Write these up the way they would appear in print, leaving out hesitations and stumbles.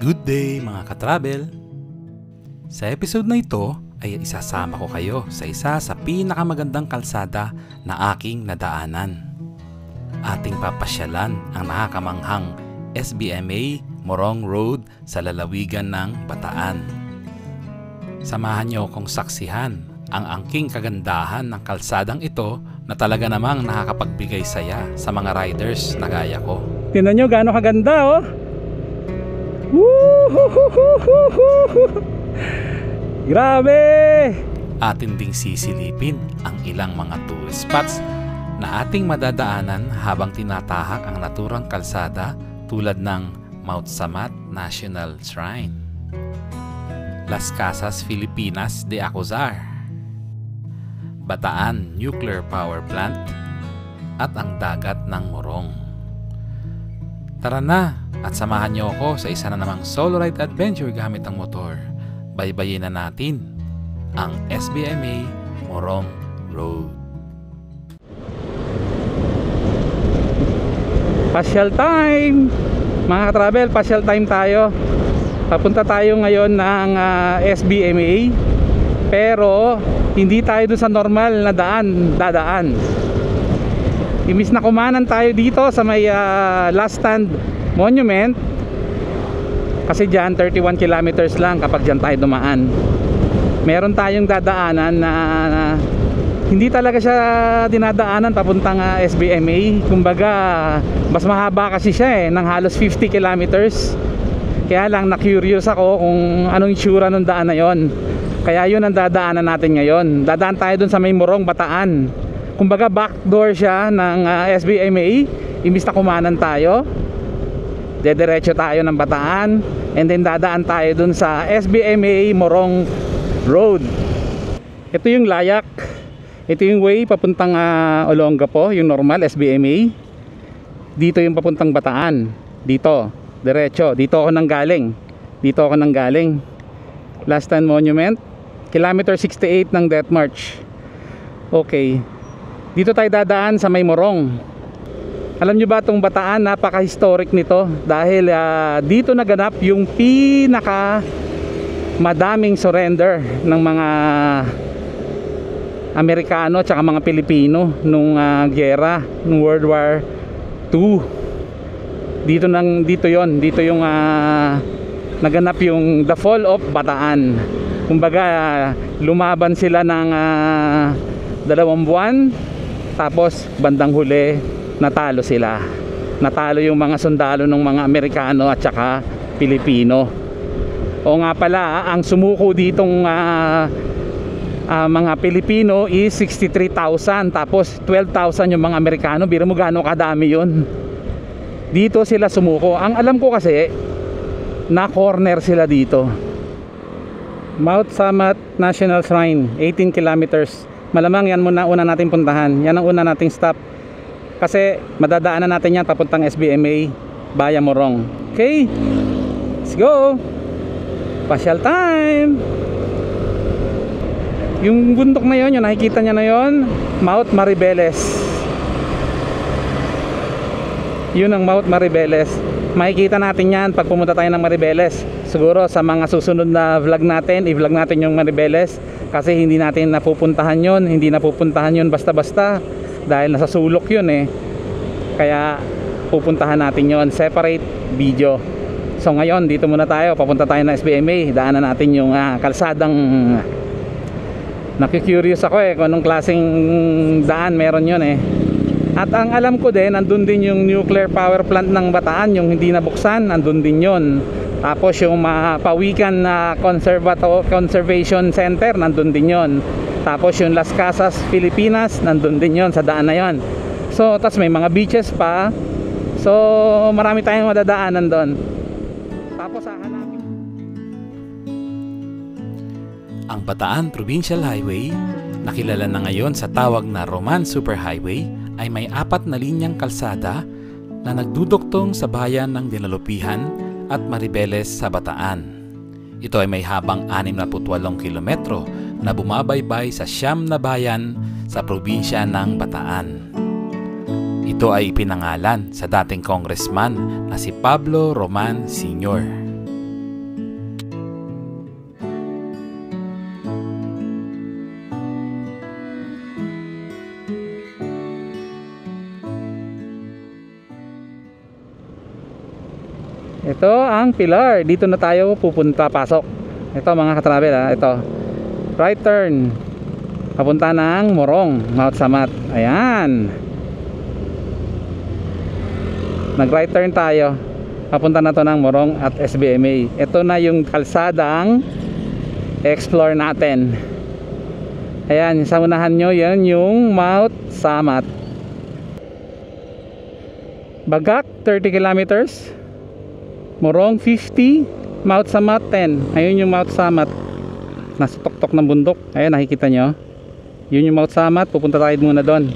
Good day mga ka-travel! Sa episode na ito ay isasama ko kayo sa isa sa pinakamagandang kalsada na aking nadaanan. Ating papasyalan ang nakakamanghang SBMA Morong Road sa lalawigan ng Bataan. Samahan niyo akong saksihan ang angking kagandahan ng kalsadang ito na talaga namang nakakapagbigay saya sa mga riders na gaya ko. Tingnan nyo gaano kaganda oh! Grabe! Atin ding sisilipin ang ilang mga tourist spots na ating madadaanan habang tinatahak ang naturang kalsada tulad ng Mount Samat National Shrine, Las Casas Filipinas de Acuzar, Bataan Nuclear Power Plant at ang dagat ng Morong. Tara na at samahan niyo ako sa isa na namang solo ride adventure gamit ang motor. Baybayin na natin ang SBMA Morong Road. Pasyal time! Mga ka-travel, pasyal time tayo. Papunta tayo ngayon ng SBMA, pero hindi tayo dun sa normal na dadaan. Imbis na kumanan tayo dito sa may Last Stand Monument, kasi dyan 31 kilometers lang kapag dyan tayo dumaan. Meron tayong dadaanan na hindi talaga siya dinadaanan papuntang SBMA. Kumbaga mas mahaba kasi siya ng halos 50 kilometers. Kaya lang na-curious ako kung anong itsura ng daan na yon. Kaya yun ang dadaanan natin ngayon. Dadaan tayo dun sa may Morong, Bataan. Kumbaga backdoor siya ng SBMA. Imbis na kumanan tayo, dediretso tayo ng Bataan, and then dadaan tayo dun sa SBMA Morong Road. Ito yung layak. Ito yung way papuntang Olongapo, yung normal SBMA. Dito yung papuntang Bataan. Dito, diretso. Dito ako nang galing. Last Stand Monument, kilometer 68 ng Death March. Okay. Dito tayo dadaan sa may Morong. Alam nyo ba itong Bataan, napaka-historic nito dahil dito naganap yung pinaka madaming surrender ng mga Amerikano at mga Pilipino nung giyera nung World War II. Dito yung naganap yung The Fall of Bataan. Kumbaga lumaban sila ng 2 buwan, tapos bandang huli natalo sila. Natalo yung mga sundalo ng mga Amerikano at saka Pilipino. O nga pala, ang sumuko ditong mga Pilipino is 63,000, tapos 12,000 yung mga Amerikano. Biro mo gaano kadami yun. Dito sila sumuko. Ang alam ko kasi na corner sila dito. Mount Samat National Shrine, 18 kilometers. Malamang yan muna una natin puntahan. Yan ang una nating stop, kasi madadaanan natin yan papuntang SBMA via Morong. Okay, let's go. Pasyal time. Yung bundok na yon, yung nakikita nyo na yon, Mount Maribeles. Yun ang Mount Maribeles. Makikita natin yan pag pumunta tayo ng Maribeles. Siguro sa mga susunod na vlog natin, i-vlog natin yung Maribeles, kasi hindi natin napupuntahan yun. Hindi napupuntahan yun basta-basta dahil nasa sulok yun Kaya pupuntahan natin yon, separate video. So ngayon dito muna tayo, papunta tayo ng SBMA. Daanan natin yung kalsadang nakikurious ako kung anong klaseng daan meron yun At ang alam ko din, nandun din yung nuclear power plant ng Bataan, yung hindi nabuksan, nandun din yun. Tapos yung Pawikan na Conservation Center, nandun din yun. Tapos yung Las Casas Filipinas, nandun din yun sa daan na yun. So tas may mga beaches pa. So marami tayong madadaanan doon. Tapos hahanapin Ang Bataan Provincial Highway, nakilala na ngayon sa tawag na Roman Superhighway, ay may 4 na linyang kalsada na nagduduktong sa bayan ng Dinalupihan at Maribeles sa Bataan. Ito ay may habang 68 kilometro na bumabaybay sa 9 na bayan sa probinsya ng Bataan. Ito ay ipinangalan sa dating congressman na si Pablo Roman Sr. Ito ang pilar. Dito na tayo pupunta, pasok. Ito mga katravel ha. Ito. Right turn. Papunta ng Morong, Mount Samat. Ayan. Nag right turn tayo. Papunta na to ng Morong at SBMA. Ito na yung kalsadang explore natin. Ayan. Sa unahan nyo yan yung Mount Samat. Bagak 30 kilometers. Morong 50, Mount Samat 10. Ayun yung Mount Samat. Nasa tuktok ng bundok. Ayun, nakikita nyo. Yun yung Mount Samat. Pupunta tayo muna doon.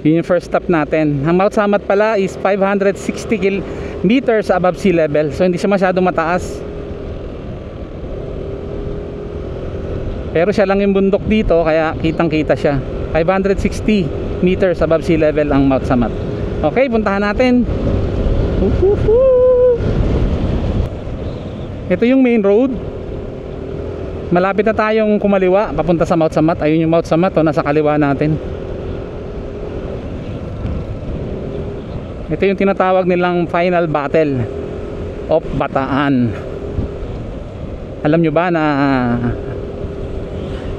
Yun yung first stop natin. Ang Mount Samat pala is 560 meters above sea level. So hindi siya masyadong mataas. Pero siya lang yung bundok dito, kaya kitang kita siya. 560 meters above sea level ang Mount Samat. Okay, puntahan natin. Ito yung main road. Malapit na tayong kumaliwa papunta sa Mount Samat. Ayun yung Mount Samat, nasa kaliwa natin. Ito yung tinatawag nilang final battle of Bataan. Alam nyo ba na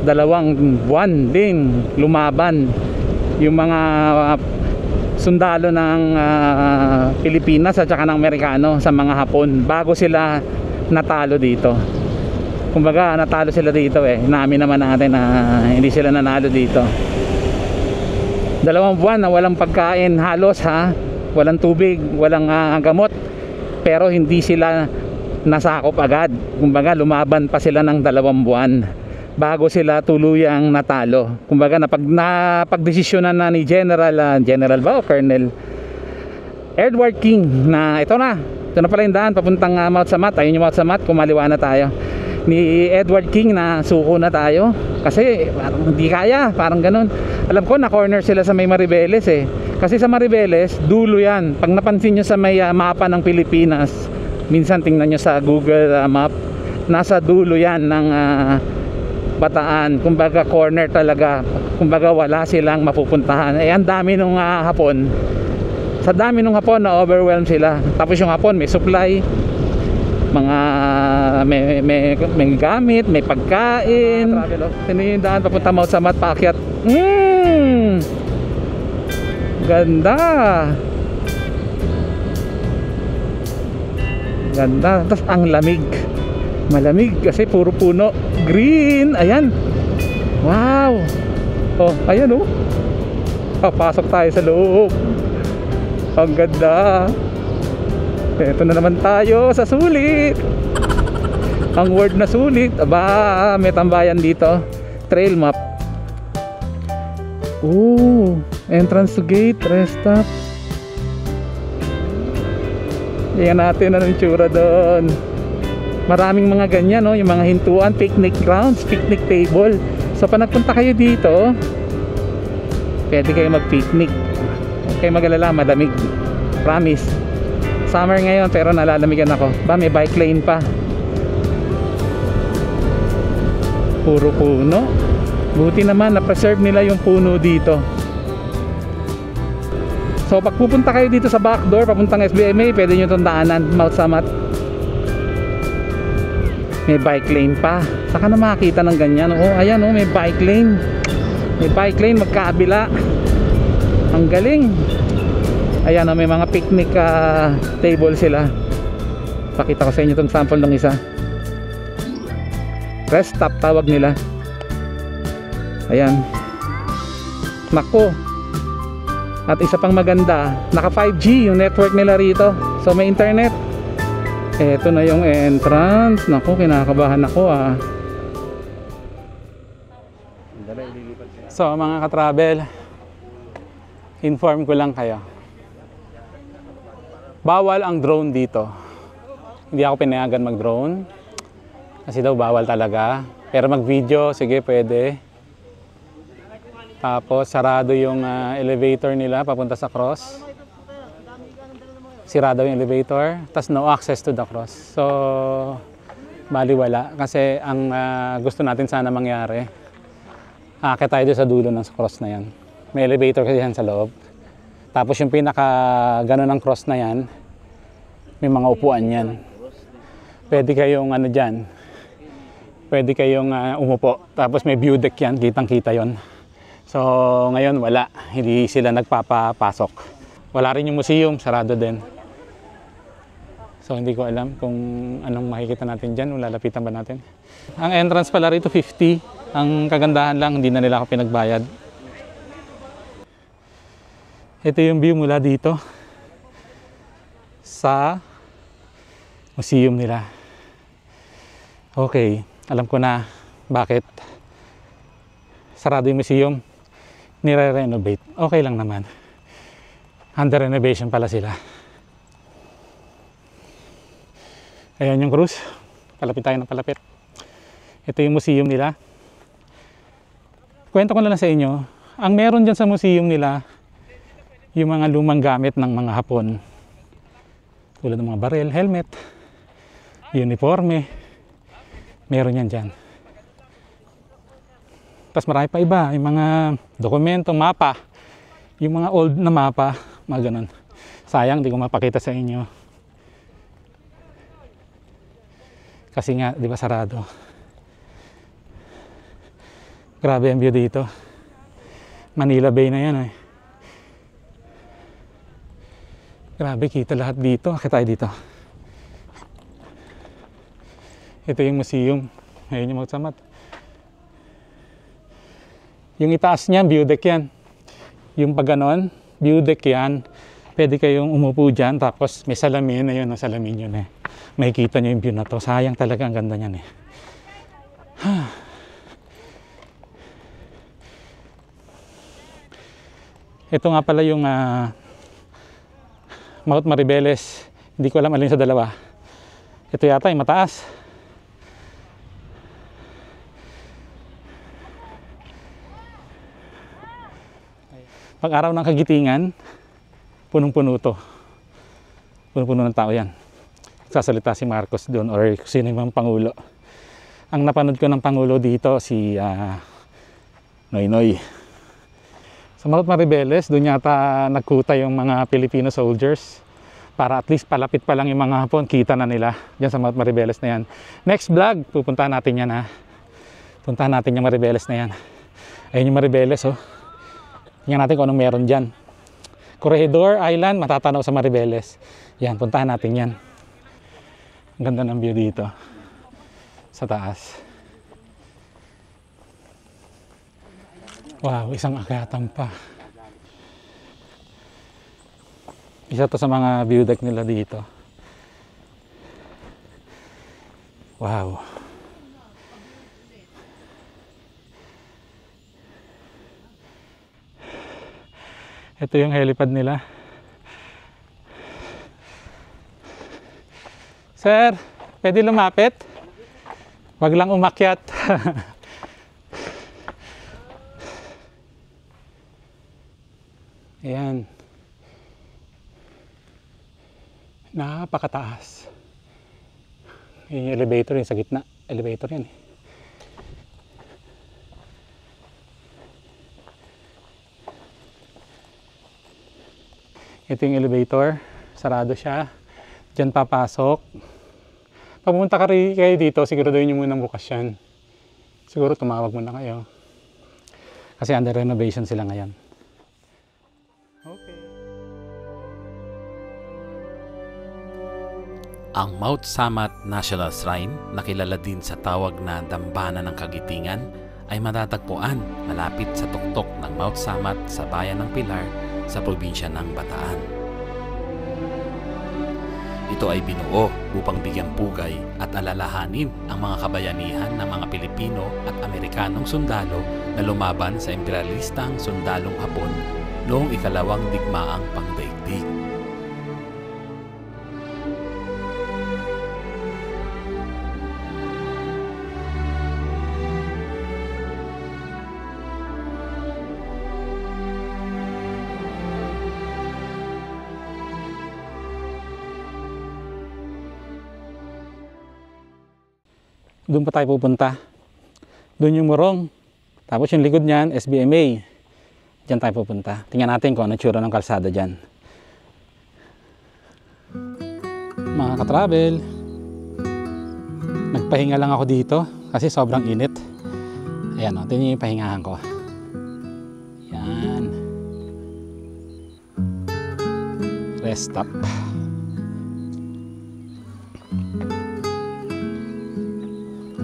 2 buwan din lumaban yung mga sundalo ng Pilipinas at saka ng Amerikano sa mga Hapon bago sila natalo dito. Kumbaga natalo sila dito Namin naman natin na hindi sila nanalo dito. 2 buwan na walang pagkain halos walang tubig, walang gamot, pero hindi sila nasakop agad. Kumbaga lumaban pa sila ng 2 buwan bago sila tuluyang natalo. Kumbaga napagdesisyonan na ni General ba o Colonel Edward King na ito na pala yung daan papuntang Mount Samat. Ayun yung Mount Samat, kumaliwa na tayo. Ni Edward King na suko na tayo kasi parang hindi kaya, parang ganun. Alam ko na corner sila sa may Maribeles kasi sa Maribeles dulo yan. Pag napansin nyo sa may mapa ng Pilipinas, minsan tingnan nyo sa Google map, nasa dulo yan ng Bataan. Kumbaga corner talaga, kumbaga wala silang mapupuntahan. Ang dami nung Hapon. Sa dami nung Hapon na overwhelm sila. Tapos yung Hapon may supply, mga may gamit, may pagkain. Ito yung daan papunta Mount Samat, paakyat. Ganda. Ganda. Tapos ang lamig. Malamig kasi puro puno. Green. Ayan. Wow. Oh, ayan papasok tayo sa loob. Ang ganda. Ito na naman tayo sa sulit. Ang word na sulit. Aba, may tambayan dito. Trail map. Entrance to gate, rest stop. Tingnan natin ano yung tsura doon. Maraming mga ganyan yung mga hintuan, picnic grounds, picnic table. So pag nagpunta kayo dito, pwede kayo mag-picnic. Okay, mag-alala, madamig. Promise. Summer ngayon pero nalalamigan ako. May bike lane pa. Puro puno. Buti naman na-preserve nila yung puno dito. So pag pupunta kayo dito sa backdoor papuntang SBMA, pwede nyo itong daanan, Mount Samat. May bike lane pa. Saka na makakita ng ganyan. Ayan may bike lane. May bike lane magkaabila. Ang galing. Ayan may mga picnic table sila. Pakita ko sa inyo itong sample ng isa. Rest stop tawag nila. Ayan. Nako. At isa pang maganda, naka 5G yung network nila rito. So may internet. Ito na yung entrance. Nako, kinakabahan ako So mga ka-travel, inform ko lang kayo. Bawal ang drone dito. Hindi ako pinayagan mag-drone. Kasi daw bawal talaga. Pero mag-video, sige pwede. Tapos sarado yung elevator nila papunta sa cross. Sirado yung elevator, tapos no access to the cross. So, baliwala. Kasi ang gusto natin sana mangyari, aakyat tayo doon sa dulo ng cross na yan. May elevator kasi yan sa loob. Tapos yung pinaka gano'n ng cross na yan, may mga upuan yan. Pwede kayong dyan, pwede kayong umupo. Tapos may view deck yan, kitang-kita yon. So, ngayon wala. Hindi sila nagpapapasok. Wala rin yung museum, sarado din. So, hindi ko alam kung anong makikita natin dyan. Lalapitan ba natin? Ang entrance pala rito, 50. Ang kagandahan lang, hindi na nila ako pinagbayad. Ito yung view mula dito sa museum nila. Okay, alam ko na bakit sarado yung museum. Nire-renovate. Okay lang naman. Under renovation pala sila. Ayan yung cruise. Palapit tayo ng palapit. Ito yung museum nila. Kwento ko na lang sa inyo. Ang meron dyan sa museum nila, yung mga lumang gamit ng mga Hapon. Tulad ng mga baril, helmet, uniforme. Meron yan dyan. Tapos marami pa iba, yung mga dokumento, mapa. Yung mga old na mapa, mga ganun. Sayang, di ko mapakita sa inyo. Kasi nga, di ba sarado? Grabe ang view dito. Manila Bay na yan eh. Grabe, kita lahat dito. Akit tayo dito. Ito yung museum. Ayun yung magsamat. Yung itaas niya, view deck yan. Yung pag ganon, view deck yan. Pwede kayong umupo dyan. Tapos may salamin. Ayun, ang salamin yun eh. Makikita nyo yung view na to. Sayang talaga, ang ganda niyan eh. Ito nga pala yung Mount Maribeles. Hindi ko alam alin sa dalawa. Ito yata yung mataas. Pag araw ng Kagitingan, punong-puno to. Punong-puno ng tao yan. Sasalita si Marcos doon or sino yung Pangulo. Ang napanood ko ng Pangulo dito, si Noynoy. Sa Mount Maribeles, doon yata nagkuta yung mga Filipino soldiers para at least palapit pa lang yung mga Hapon, kita na nila dyan sa Mount Maribeles na yan. Next vlog, pupuntahan natin yan ha. Puntahan natin yung Maribeles na yan. Ayun yung Maribeles oh. Tingnan natin kung anong meron dyan. Corregidor Island, matatanaw sa Maribeles. Yan, puntahan natin yan. Ang ganda ng view dito. Sa taas. Wow, isang akyatan pa. Isa to sa mga view deck nila dito. Wow. Ito yung helipad nila. Sir, pwede lumapit? Wag lang umakyat. Ayan. Napakataas. Yung elevator yung sa gitna. Elevator yan eh. Ito yung elevator. Sarado siya. Diyan papasok. Pag pumunta kayo dito, siguraduhin nyo munang bukas yan. Siguro tumawag muna kayo. Kasi under renovation sila ngayon. Okay. Ang Mount Samat National Shrine, na kilala din sa tawag na Dambana ng Kagitingan, ay matatagpuan malapit sa tuktok ng Mount Samat sa bayan ng Pilar sa probinsya ng Bataan. Ito ay binuo upang bigyang pugay at alalahanin ang mga kabayanihan ng mga Pilipino at Amerikanong sundalo na lumaban sa imperialistang sundalong Hapon noong ikalawang digmaang pangdaigdig. Doon pa tayo pupunta. Doon yung Morong. Tapos yung likod niyan, SBMA. Diyan tayo pupunta. Tingnan natin kung ano tsura ng kalsada dyan. Mga ka-travel, nagpahinga lang ako dito kasi sobrang init. Ayan o, tingnan yung pahingahan ko. Yan. Rest stop.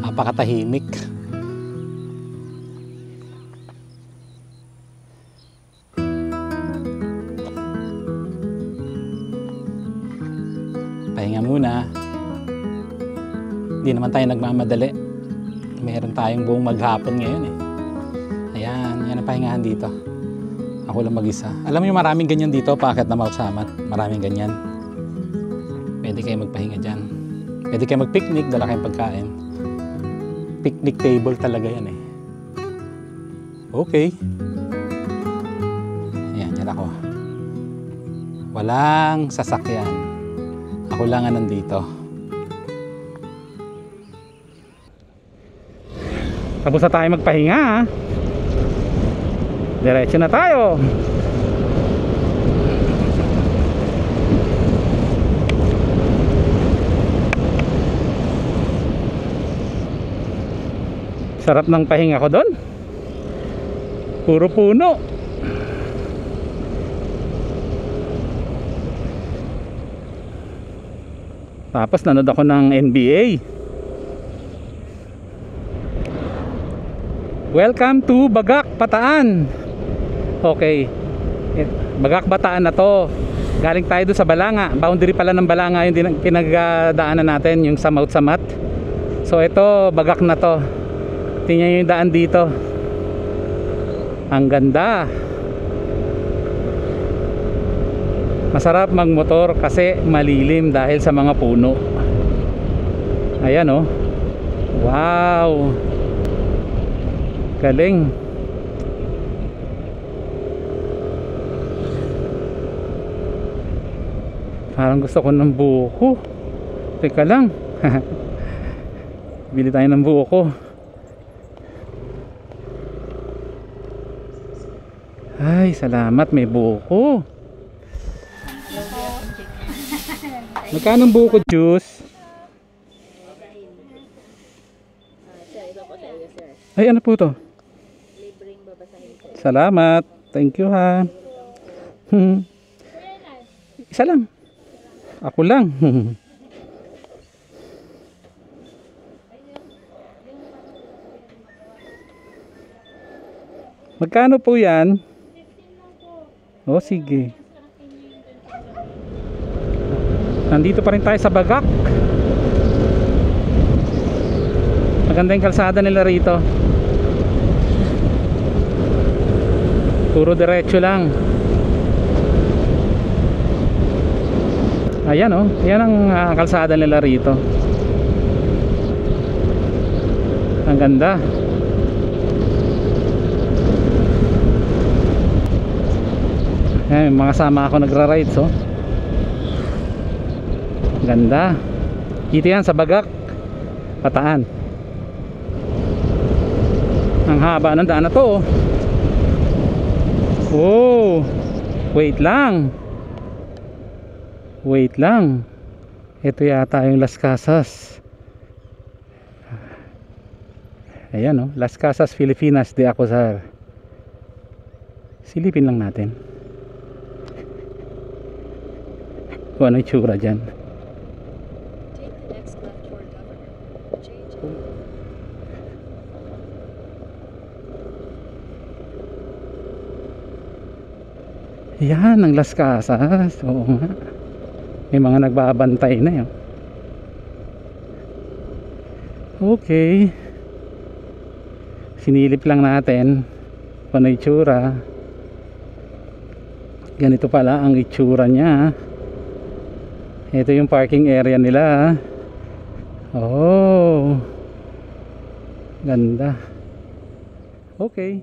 Napakatahimik. Pahinga muna. Hindi naman tayo nagmamadali. Meron tayong buong maghapon ngayon eh. Ayan, yan ang pahingahan dito. Ako lang mag-isa. Alam mo yung maraming ganyan dito, paakit na Mount Samat. Maraming ganyan. Pwede kayo magpahinga dyan. Pwede kayo mag-picnic, dala kayong pagkain. Picnic table talaga yan eh. Okay. Ayan, yan ako. Walang sasakyan. Ako lang ang nandito. Tapos na tayo magpahinga ha. Diretso na tayo. Sarap ng pahinga ko doon. Puro puno. Tapos nanood ako ng NBA. Welcome to Bagak, Bataan. Okay, Bagak, Bataan na to. Galing tayo doon sa Balanga. Boundary pala ng Balanga yung pinagdaanan natin, yung sa Mount Samat. So ito, Bagak na to. Tingnan yung daan dito. Ang ganda. Masarap magmotor kasi malilim dahil sa mga puno. Ayan oh. Wow. Galing. Parang gusto ko ng buko. Teka lang. Bili tayo ng buko. Ay, salamat, may buko. Magkano ang buko juice? Ay, ano po to? Salamat. Thank you ha. Isa lang. Ako lang. Magkano po yan? O sige. Nandito pa rin tayo sa Bagak. Maganda yung kalsada nila rito. Puro diretso lang. Ayan oh, yan ang kalsada nila rito. Ang ganda. Ayan, mga kasama ako nagra-rides oh. Ang ganda. Dito yan sa Bagak, Bataan. Ang haba ng daan na to oh. Oh, wait lang. Wait lang. Ito yata yung Las Casas. Ayan oh, Las Casas Filipinas de Acosar. Silipin lang natin kung ano yung tsura dyan. Yan ang Las Casas. Oo nga. May mga nagbabantay na yun. Okay. Sinilip lang natin kung ano itsura. Ganito pala ang itsura niya. Ito yung parking area nila. Oh. Ganda. Okay.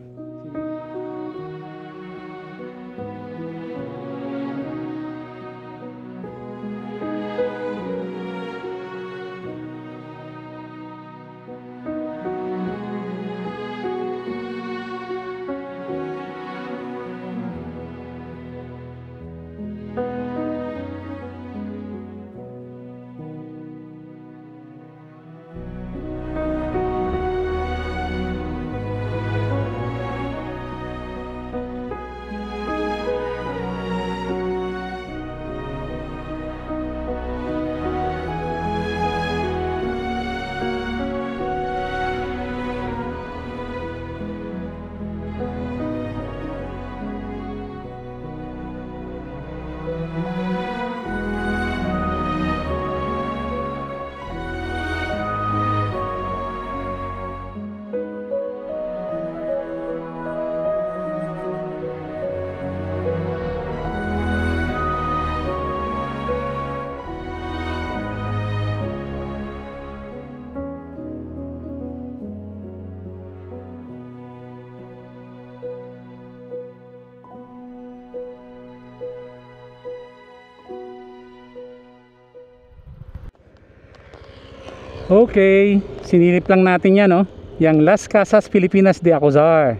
Okay, sinilip lang natin yan, no? Yang Las Casas Filipinas de Acuzar.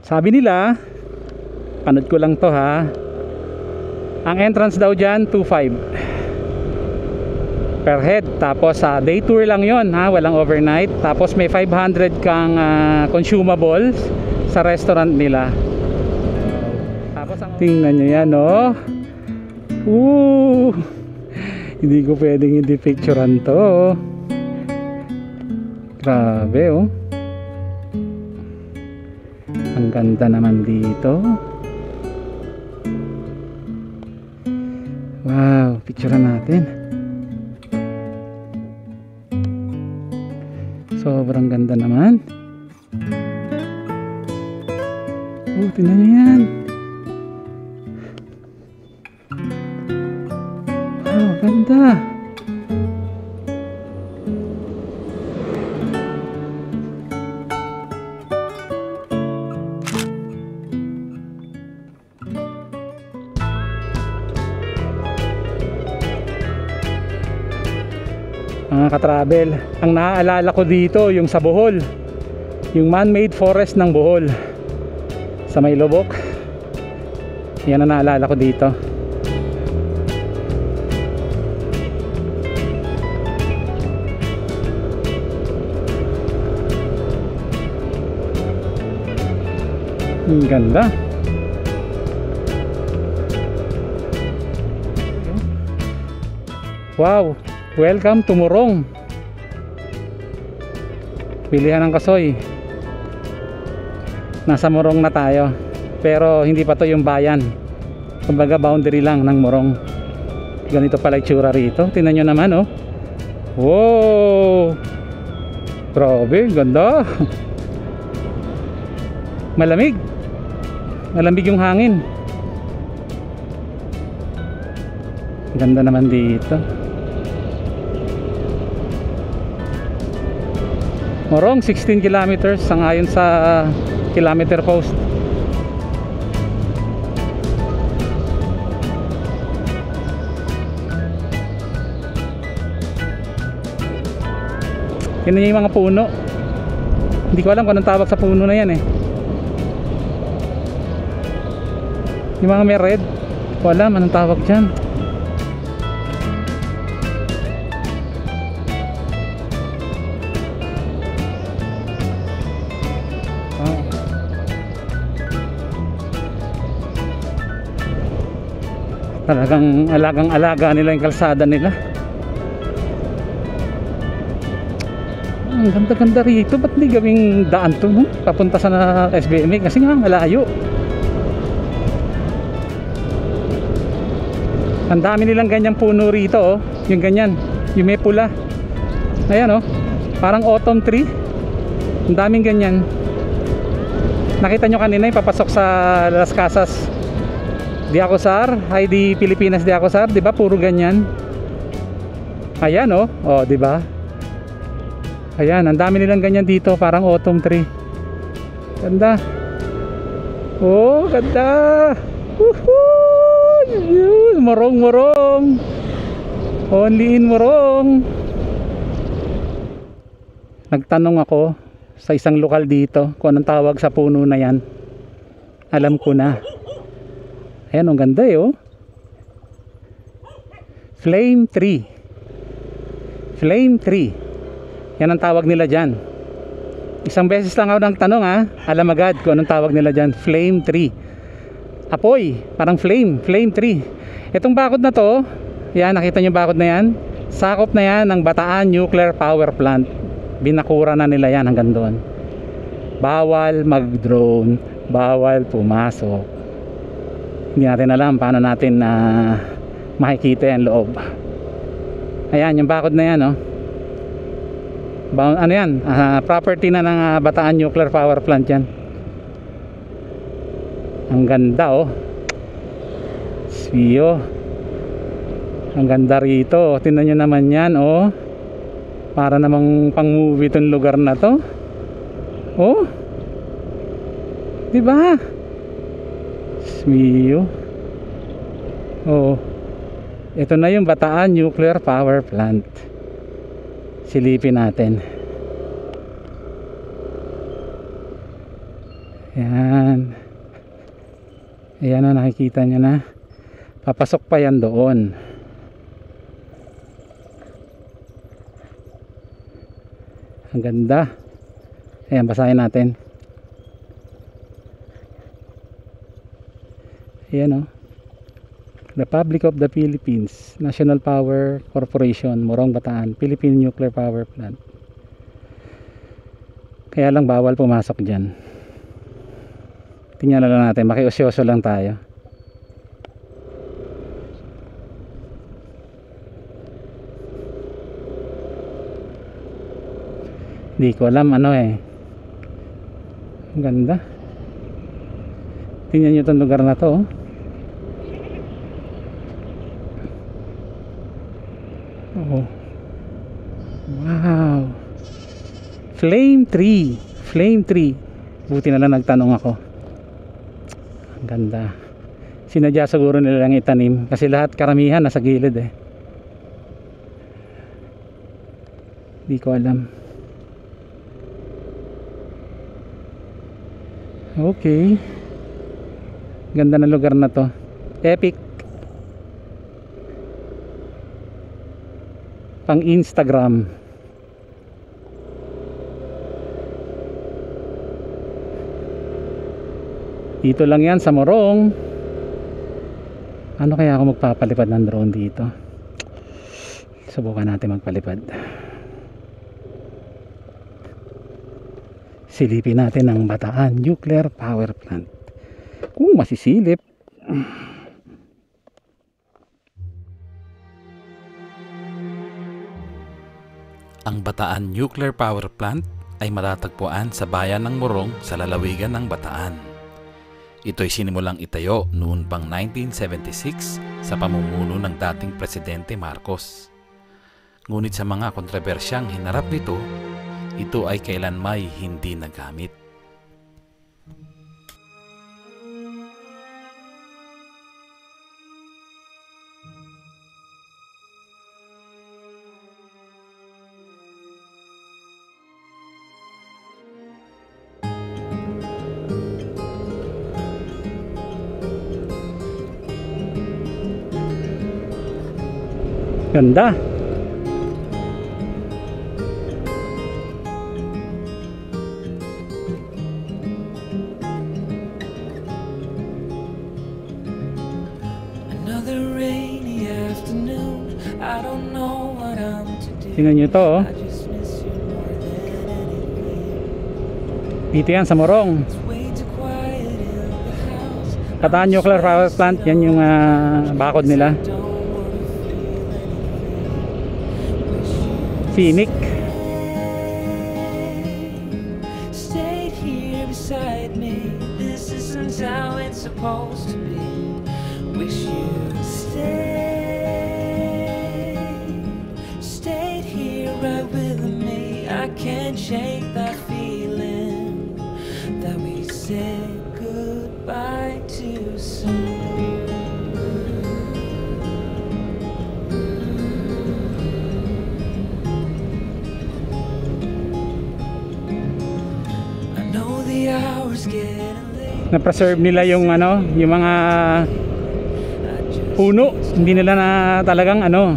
Sabi nila, panood ko lang to ha, ang entrance daw dyan 2.5 per head. Tapos day tour lang yon ha, walang overnight. Tapos may 500 kang consumables sa restaurant nila. Tapos tingnan nyo yan, no? Hindi ko pwedeng hindi picturean to. Grabe, oh. Ang ganda naman dito. Wow, picturean natin. Sobrang ganda naman. Tingnan nyo yan. Wow, ganda. Mga katravel, ang naaalala ko dito yung sa Bohol, yung man-made forest ng Bohol sa may Lubok. Yan ang naalala ko dito. Ang ganda. Wow, welcome to Morong. Bilihan ng kasoy. Nasa Morong na tayo, pero hindi pa to yung bayan. Kumbaga boundary lang ng Morong. Ganito pala itsura rito. Tingnan nyo naman, oh. Wow, grabe, ganda. Malamig. Malamig yung hangin. Ganda naman dito. Morong 16 kilometers sangayon sa kilometer post. Tingnan niyo yung mga puno. Hindi ko alam kung anong tawag sa puno na yan eh. Yung mga may red, ko alam anong tawag dyan. Wow. Talagang alagang-alaga nila yung kalsada nila. Ang ganda-ganda rito. Ba't di gawing daan to, no? Papunta sa SBMA kasi nga malayo. Ang dami nilang ganyang puno rito, oh. Yung ganyan, yung may pula. Ayan, oh. Parang autumn tree. Ang daming ganyan. Nakita nyo kanina yung papasok sa Las Casas de Acuzar, ID Pilipinas de Acuzar, di ba? Puro ganyan. Ayan, oh. Oh, di ba? Ayan, ang dami nilang ganyan dito, parang autumn tree. Ganda. Oh, ganda. Woohoo! Morong, Morong. Only in Morong. Nagtanong ako sa isang lokal dito kung anong tawag sa puno na yan. Alam ko na. Ayan, ang ganda eh, oh. Flame tree. Flame tree. Yan ang tawag nila dyan. Isang beses lang ako nagtanong, ha. Alam agad kung anong tawag nila dyan. Flame tree. Apoy, parang flame tree. Itong bakod na to, yan, nakita nyo bakod na yan, sakop na yan ng Bataan Nuclear Power Plant. Binakura na nila yan hanggang doon. Bawal mag-drone, bawal pumasok. Hindi natin alam paano natin makikita yan loob. Ayan, yung bakod na yan, oh. Ano yan, property na ng Bataan Nuclear Power Plant yan. Ang ganda, oh. Swiyo. Ang ganda rito. Tingnan nyo naman yan, oh. Para namang pang movie itong lugar na to. Oh. Diba? Swiyo. Oh. Ito na yung Bataan Nuclear Power Plant. Silipin natin. Yan. Ayan na, nakikita nyo na. Papasok pa yan doon. Ang ganda. Ayan, basahin natin. Ayan o. Republic of the Philippines, National Power Corporation, Morong Bataan, Philippine Nuclear Power Plant. Kaya lang bawal pumasok dyan. Tingnan na lang natin, makiusyoso lang tayo. Hindi ko alam ano eh. Ang ganda. Tingnan nyo itong lugar na to. Oh. Wow. Flame tree. Flame tree. Buti na lang nagtanong ako. Ang ganda. Sinadya siguro nila lang itanim kasi lahat karamihan nasa gilid eh. Hindi ko alam. Okay. Ganda ng lugar na to. Epic. Pang Instagram. Dito lang yan sa Morong. Ano kaya ako magpapalipad ng drone dito? Subukan natin magpalipad. Silipin natin ang Bataan Nuclear Power Plant. Kung masisilip. Ang Bataan Nuclear Power Plant ay matatagpuan sa bayan ng Morong sa lalawigan ng Bataan. Ito'y sinimulang itayo noon pang 1976 sa pamumuno ng dating Presidente Marcos. Ngunit sa mga kontrobersyang hinarap nito, ito ay kailanmay hindi nagamit. Ganda. Tingnan nyo to oh. Dito yan sa Morong. Bataan Nuclear Power Plant. Yan yung bakod nila. Phoenix. Stayed here beside me. This isn't how it's supposed to be. Wish you stayed here right with me. I can't shake that feeling that we said goodbye too soon. Na-preserve nila yung ano, yung mga puno, hindi nila na talagang ano,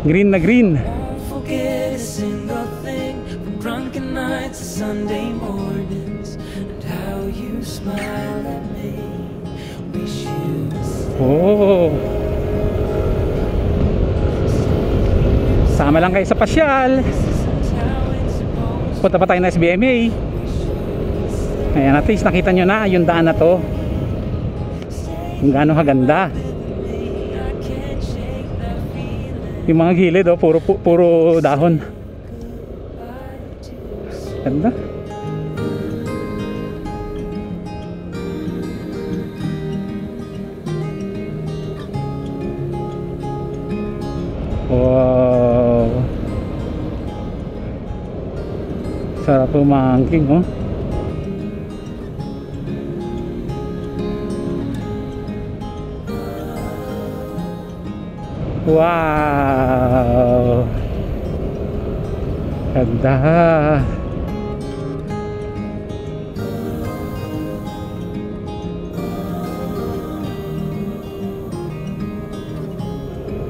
green na green. Oh. Sama lang kayo sa pasyal. Punta pa tayo na SBMA. Ayan, at least nakita nyo na yung daan na to kung gaano kaganda. Yung mga gilid oh, puro dahon. Ganda. Wow. Sarap umangking oh. Wow! Ganda!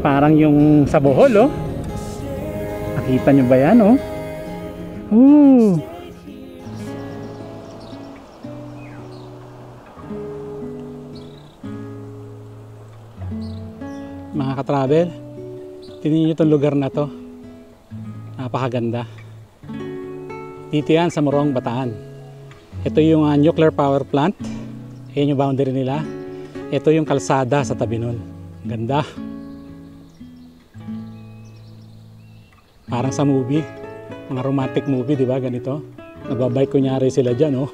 Parang yung sa Bohol, oh. Nakita nyo ba yan, oh? Ooh. Mga ka-travel, tingnan nyo itong lugar na to. Napakaganda. Dito yan sa Morong, Bataan. Ito yung nuclear power plant. Ayan yung boundary nila. Ito yung kalsada sa tabi nun. Ganda. Parang sa movie, mga romantic movie, di ba? Ganito. Nagbabike kunyari sila dyan, oh.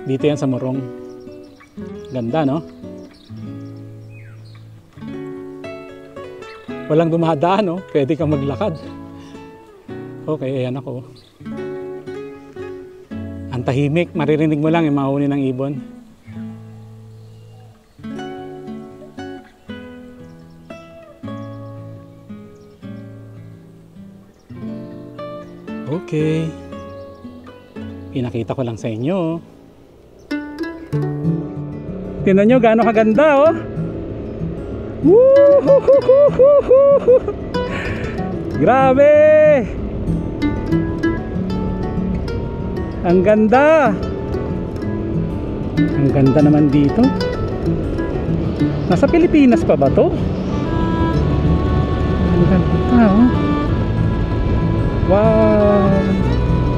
Dito yan sa Morong. Ganda, no? Walang dumadaan, no? Pwede kang maglakad. Okay, ayan ako. Ang tahimik, maririnig mo lang yung mahuni ng ibon. Okay. Pinakita ko lang sa inyo. Tingnan nyo gaano kaganda, oh. Grabe! Ang ganda! Ang ganda naman dito. Nasa Pilipinas pa ba to? Ang ganda, oh. Wow!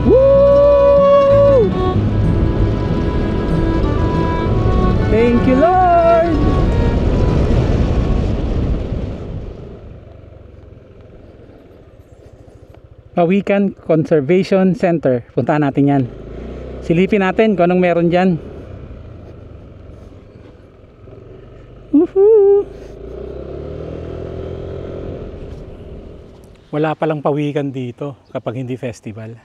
Woo! Thank you, Lord! Pawikan Conservation Center. Puntahan natin yan. Silipin natin kung anong meron dyan. Woohoo! Wala palang pawikan dito kapag hindi festival.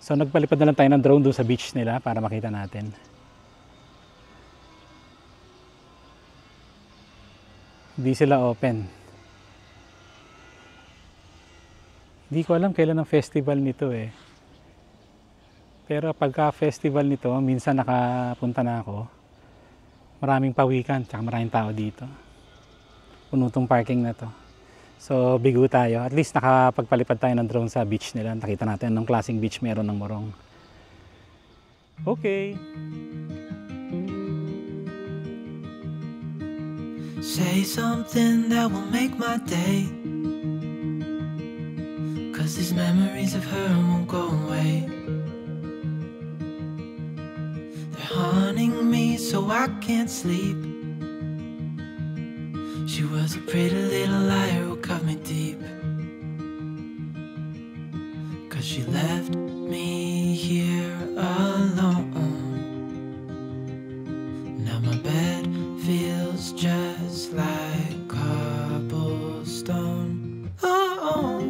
So nagpalipad na lang tayo ng drone doon sa beach nila para makita natin. Hindi sila open. Hindi ko alam kailan ang festival nito eh. Pero pagka festival nito, minsan nakapunta na ako. Maraming pawikan, tsaka maraming tao dito. Puno tong parking na to. So bigo tayo. At least nakapagpalipad tayo ng drone sa beach nila. Nakita natin anong klaseng beach meron ng Morong. Okay. Say something that will make my day, 'cause these memories of her won't go away. They're haunting me so I can't sleep. She was a pretty little liar who cut me deep, 'cause she left me here alone. Now my bed feels just like cobblestone. Oh,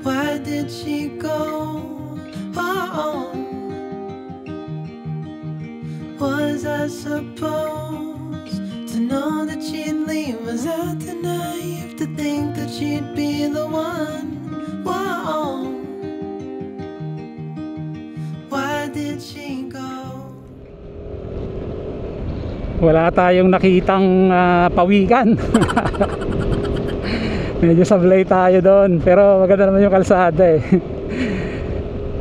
why did she go? Oh, was I supposed to know that she'd leave? Was I too naive to think that she'd be the one? Whoa, why did she go? Wala tayong nakitang pawikan. Medyo sablay tayo doon, pero maganda naman yung kalsada eh.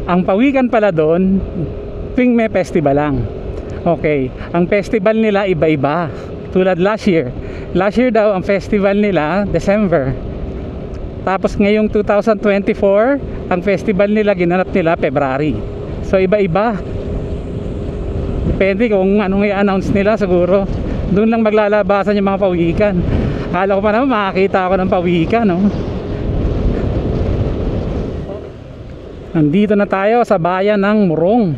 Ang pawikan pala doon tuwing may festival lang. Okay, ang festival nila iba-iba. Tulad last year daw ang festival nila December. Tapos ngayong 2024 ang festival nila ginanap nila February. So iba-iba. Depende kung anong i-announce nila, siguro doon lang maglalabasan yung mga pawikan. Akala ko pa naman makakita ako ng pawikan, no? Nandito na tayo sa bayan ng Morong.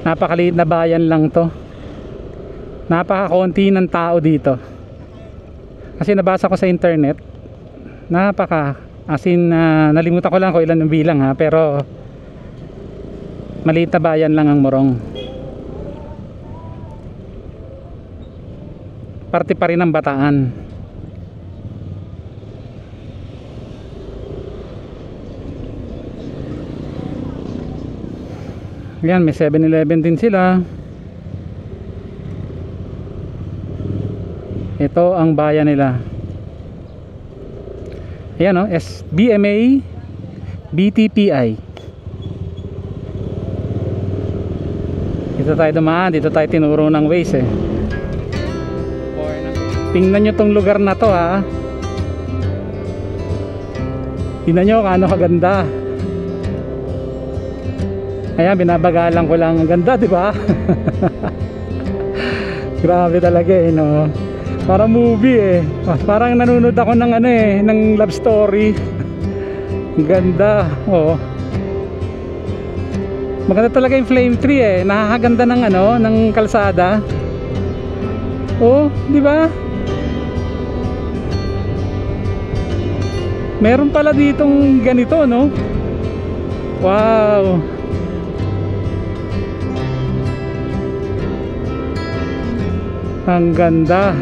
Napakaliit na bayan lang to. Napakakonti ng tao dito. Kasi nabasa ko sa internet, nalimutan ko lang kung ilan ang bilang ha, pero Maliit na bayan lang ang Morong. Parte pa rin ng Bataan. Yan, may 7-Eleven din sila. Ito ang bayan nila. Ayan o, SBMA BTPI. Dito tayo dumaan, dito tayo tinuro ng Waze eh. Tingnan nyo tong lugar na to ha. Tingnan nyo kano kaganda. Ayan, binabagalan ko lang. Ang ganda, di ba? Grabe talaga eh, no? Parang movie eh. Parang nanonood ako ng ano eh, ng love story. Ang ganda, oh. Maganda talaga yung flame tree eh. Nakakaganda ng ano, ng kalsada. Oh, di ba? Meron pala ditong ganito, no? Wow. Ang ganda.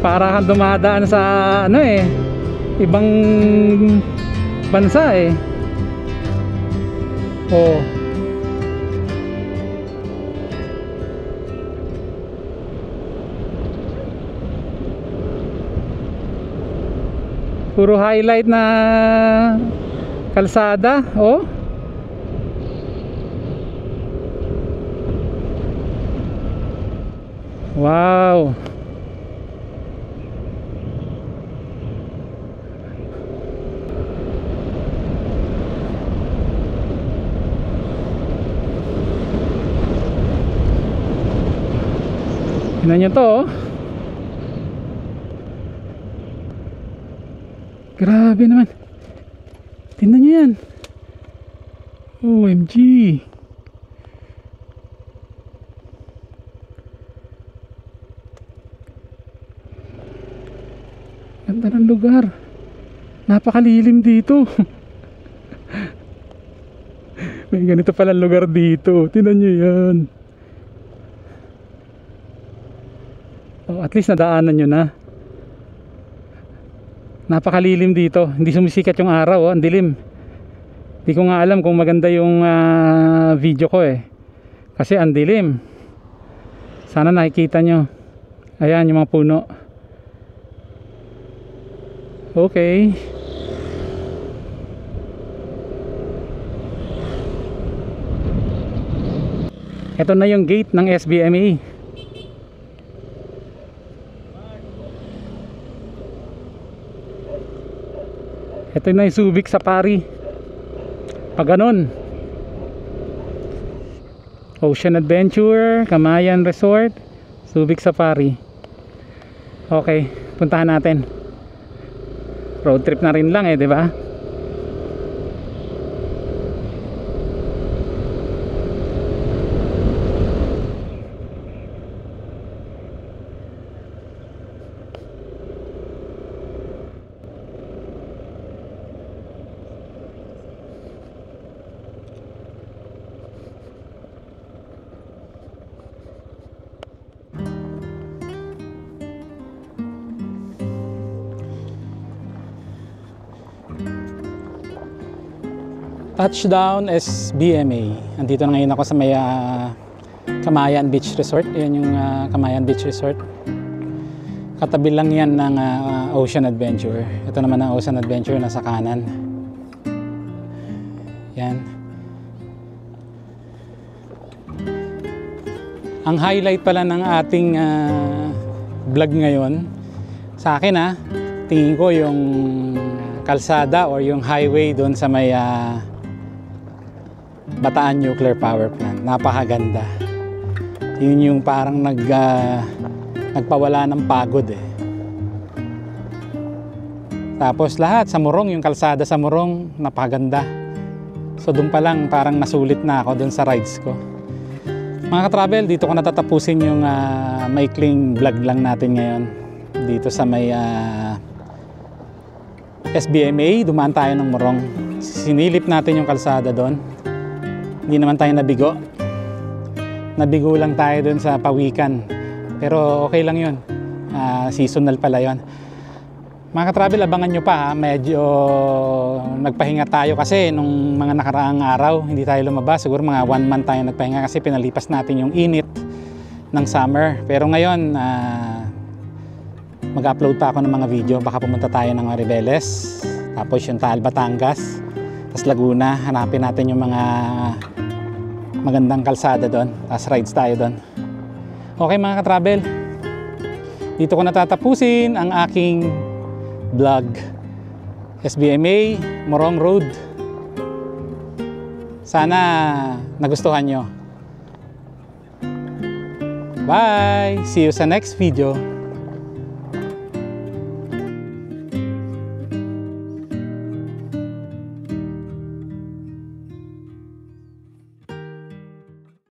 Para kang dumadaan sa ano eh, ibang bansa eh. Oh. Puro highlight na kalsada, oh. Wow. Tingnan nyo to, oh. Grabe naman. Tingnan nyo yan. OMG. Ganda ng lugar. Napakalilim dito. May ganito pala lugar dito. Tingnan nyo yan. Oh, at least nadaanan nyo na. Napakalilim dito. Hindi sumisikat yung araw, oh. Ang dilim. Hindi ko nga alam kung maganda yung video ko eh. Kasi ang dilim. Sana nakikita nyo. Ayan yung mga puno. Okay. Ito na yung gate ng SBMA. Ito na yung Subic Safari. Pag ganun, Ocean Adventure, Camayan Resort, Subic Safari. Okay, puntahan natin. Road trip na rin lang eh, di ba? Touchdown SBMA. Andito na ngayon ako sa may Camayan Beach Resort. Yan yung Camayan Beach Resort. Katabi lang yan ng Ocean Adventure. Ito naman ang Ocean Adventure nasa kanan. Yan. Ang highlight pala ng ating vlog ngayon sa akin tingin ko yung kalsada or yung highway doon sa may Bataan Nuclear Power Plant. Napakaganda. Yun yung parang nagpawala ng pagod eh. Tapos lahat sa Morong, yung kalsada sa Morong, napakaganda. So doon pa lang parang nasulit na ako doon sa rides ko. Mga ka-travel, dito ko natatapusin yung maikling vlog lang natin ngayon. Dito sa may SBMA, dumaan tayo ng Morong. Sinilip natin yung kalsada doon. Hindi naman tayo nabigo. Nabigo lang tayo dun sa pawikan. Pero okay lang yun. Seasonal pala yun. Mga ka-travel, abangan nyo pa ha. Medyo nagpahinga tayo kasi nung mga nakaraang araw hindi tayo lumabas. Siguro mga 1 month tayo nagpahinga kasi pinalipas natin yung init ng summer. Pero ngayon mag-upload pa ako ng mga video. Baka pumunta tayo ng Maribeles, tapos yung Taal, Batangas, tapos Laguna. Hanapin natin yung mga magandang kalsada doon, tapos rides tayo doon. Okay mga ka-travel, dito ko natatapusin ang aking vlog. SBMA Morong Road. Sana nagustuhan nyo. Bye! See you sa next video.